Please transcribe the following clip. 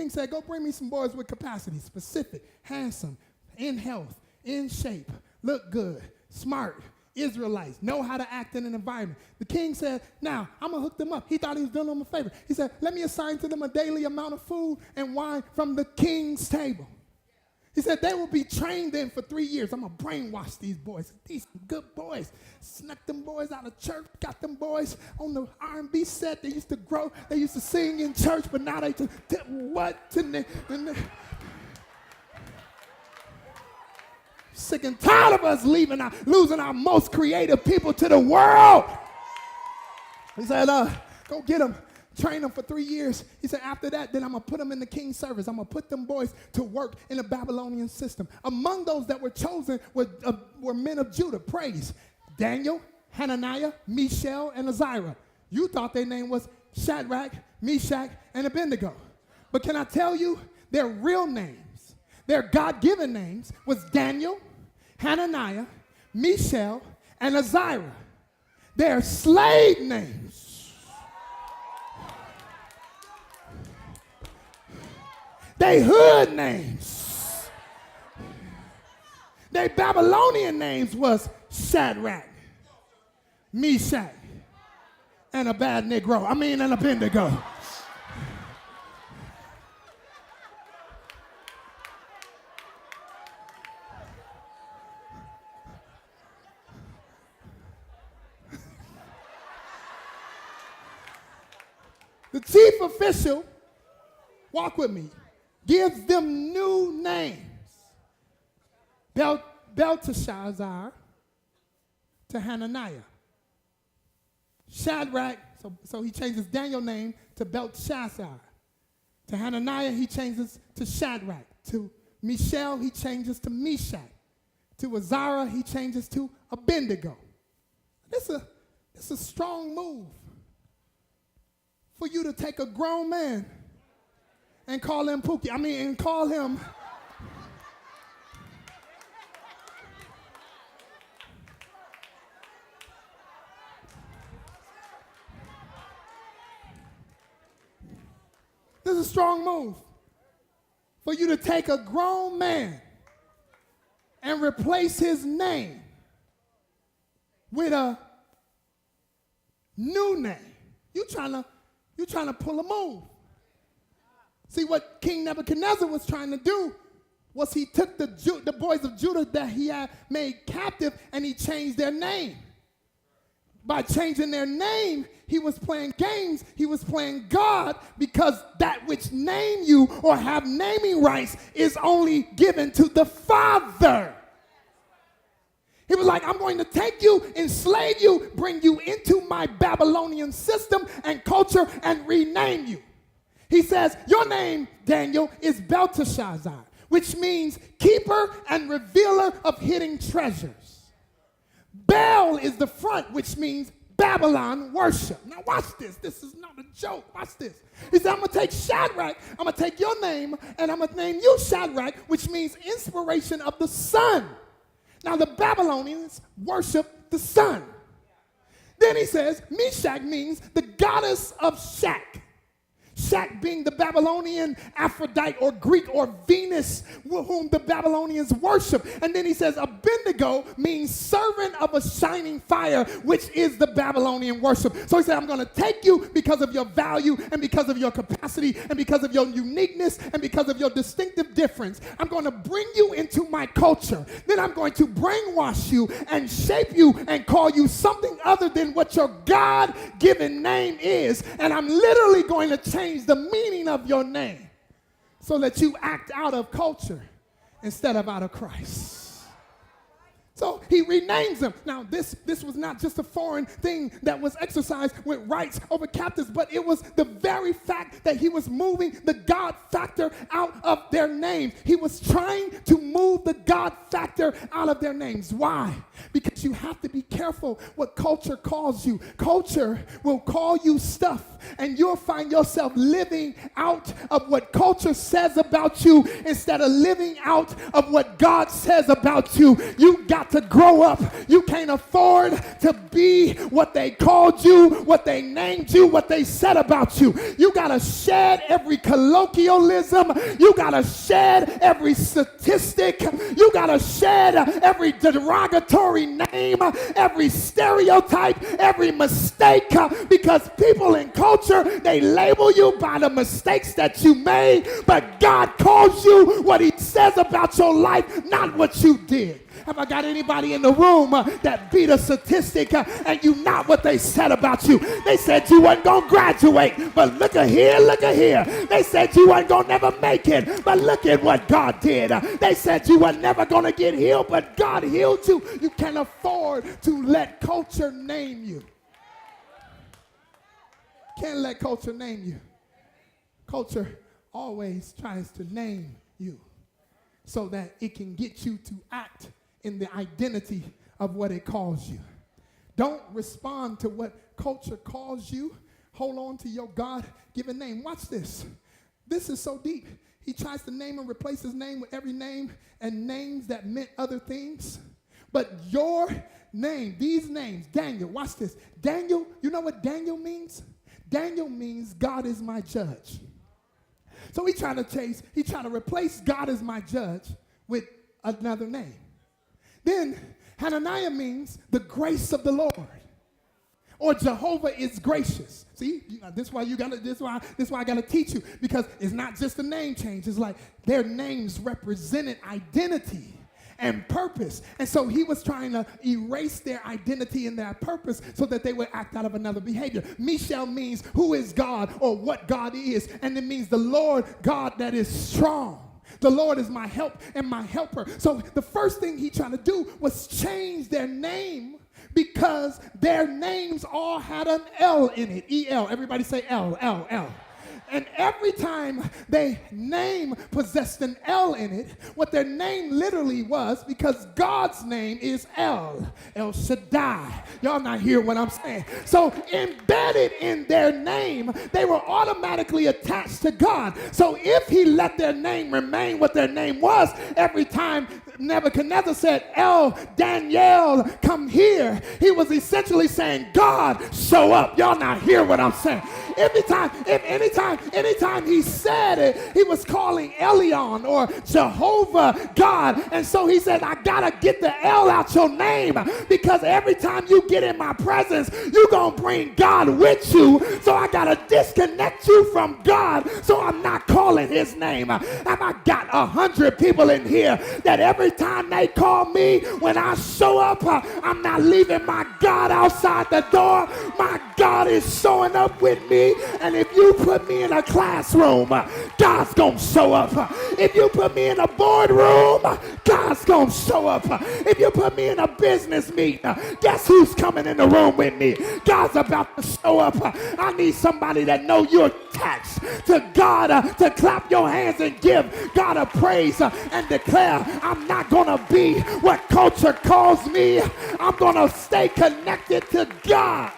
king said, go bring me some boys with capacity, specific, handsome, in health, in shape, look good, smart, Israelites, know how to act in an environment. The king said, now, I'm going to hook them up. He thought he was doing them a favor. He said, let me assign to them a daily amount of food and wine from the king's table. He said, they will be trained in for 3 years. I'm going to brainwash these boys. These good boys. Snuck them boys out of church. Got them boys on the R&B set. They used to grow. They used to sing in church, but now they just, what? Sick and tired of us losing our most creative people to the world. He said, go get them. Train them for 3 years. He said, after that, then I'm going to put them in the king's service. I'm going to put them boys to work in the Babylonian system. Among those that were chosen were men of Judah. Praise. Daniel, Hananiah, Mishael, and Azariah. You thought their name was Shadrach, Meshach, and Abednego. But can I tell you, their real names, their God-given names, was Daniel, Hananiah, Mishael, and Azariah. Their slave names, they hood names, they Babylonian names was Shadrach, Meshach, and a bad Negro. And Abednego. The chief official, walk with me, gives them new names. Belteshazzar to Hananiah. Shadrach, so he changes Daniel's name to Belteshazzar. To Hananiah, he changes to Shadrach. To Mishael, he changes to Meshach. To Azariah, he changes to Abednego. This is a strong move for you to take a grown man and call him Pookie. And call him. This is a strong move for you to take a grown man and replace his name with a new name. You're trying to pull a move. See, what King Nebuchadnezzar was trying to do was he took the boys of Judah that he had made captive and he changed their name. By changing their name, he was playing games. He was playing God, because that which name you or have naming rights is only given to the Father. He was like, I'm going to take you, enslave you, bring you into my Babylonian system and culture and rename you. He says, your name, Daniel, is Belteshazzar, which means keeper and revealer of hidden treasures. Bel is the front, which means Babylon worship. Now watch this. This is not a joke. Watch this. He said, I'm going to take Shadrach, I'm going to take your name, and I'm going to name you Shadrach, which means inspiration of the sun. Now the Babylonians worship the sun. Then he says, Meshach means the goddess of Shak. Shak being the Babylonian Aphrodite or Greek or Venus, whom the Babylonians worship. And then he says Abednego means servant of a shining fire, which is the Babylonian worship. So he said, I'm going to take you because of your value and because of your capacity and because of your uniqueness and because of your distinctive difference. I'm going to bring you into my culture. Then I'm going to brainwash you and shape you and call you something other than what your God-given name is. And I'm literally going to change the meaning of your name so that you act out of culture instead of out of Christ. So he renames them. Now, this was not just a foreign thing that was exercised with rights over captives, but it was the very fact that he was moving the God factor out of their names. He was trying to move the God factor out of their names. Why? Because you have to be careful what culture calls you. Culture will call you stuff, and you'll find yourself living out of what culture says about you instead of living out of what God says about you. You got to grow grow up, you can't afford to be what they called you, what they named you, what they said about you. You got to shed every colloquialism. You got to shed every statistic. You got to shed every derogatory name, every stereotype, every mistake, because people in culture, they label you by the mistakes that you made, but God calls you what he says about your life, not what you did. Have I got anybody in the room that beat a statistic and you not what they said about you? They said you wasn't going to graduate, but look at here, look at here. They said you wasn't going to never make it, but look at what God did. They said you were never going to get healed, but God healed you. You can't afford to let culture name you. Can't let culture name you. Culture always tries to name you so that it can get you to act in the identity of what it calls you. Don't respond to what culture calls you. Hold on to your God-given name. Watch this. This is so deep. He tries to name and replace his name with every name and names that meant other things. But your name, these names, Daniel, watch this. Daniel, you know what Daniel means? Daniel means God is my judge. So he tried to replace God as my judge with another name. Then Hananiah means the grace of the Lord, or Jehovah is gracious. See, this is why I gotta teach you, because it's not just a name change. It's like their names represented identity and purpose. And so he was trying to erase their identity and their purpose so that they would act out of another behavior. Mishael means who is God, or what God is, and it means the Lord God that is strong. The Lord is my help and my helper. So the first thing he tried to do was change their name, because their names all had an L in it. E-L. Everybody say L, L, L. And every time their name possessed an L in it, what their name literally was, because God's name is El Shaddai. Y'all not hear what I'm saying? So embedded in their name, they were automatically attached to God. So if he let their name remain what their name was, every time Nebuchadnezzar said, El Daniel, come here, he was essentially saying, God, show up. Y'all not hear what I'm saying? Anytime he said it, he was calling Elion, or Jehovah God. And so he said, I gotta get the L out your name, because every time you get in my presence, you're gonna bring God with you. So I gotta disconnect you from God, so I'm not calling his name. Have I got 100 people in here that every time they call me, when I show up, I'm not leaving my God outside the door. My God is showing up with me. And if you put me in a classroom, God's gonna show up. If you put me in a boardroom, God's gonna show up. If you put me in a business meeting, guess who's coming in the room with me? God's about to show up. I need somebody that know you're attached to God, to clap your hands and give God a praise and declare, I'm not gonna be what culture calls me. I'm gonna stay connected to God.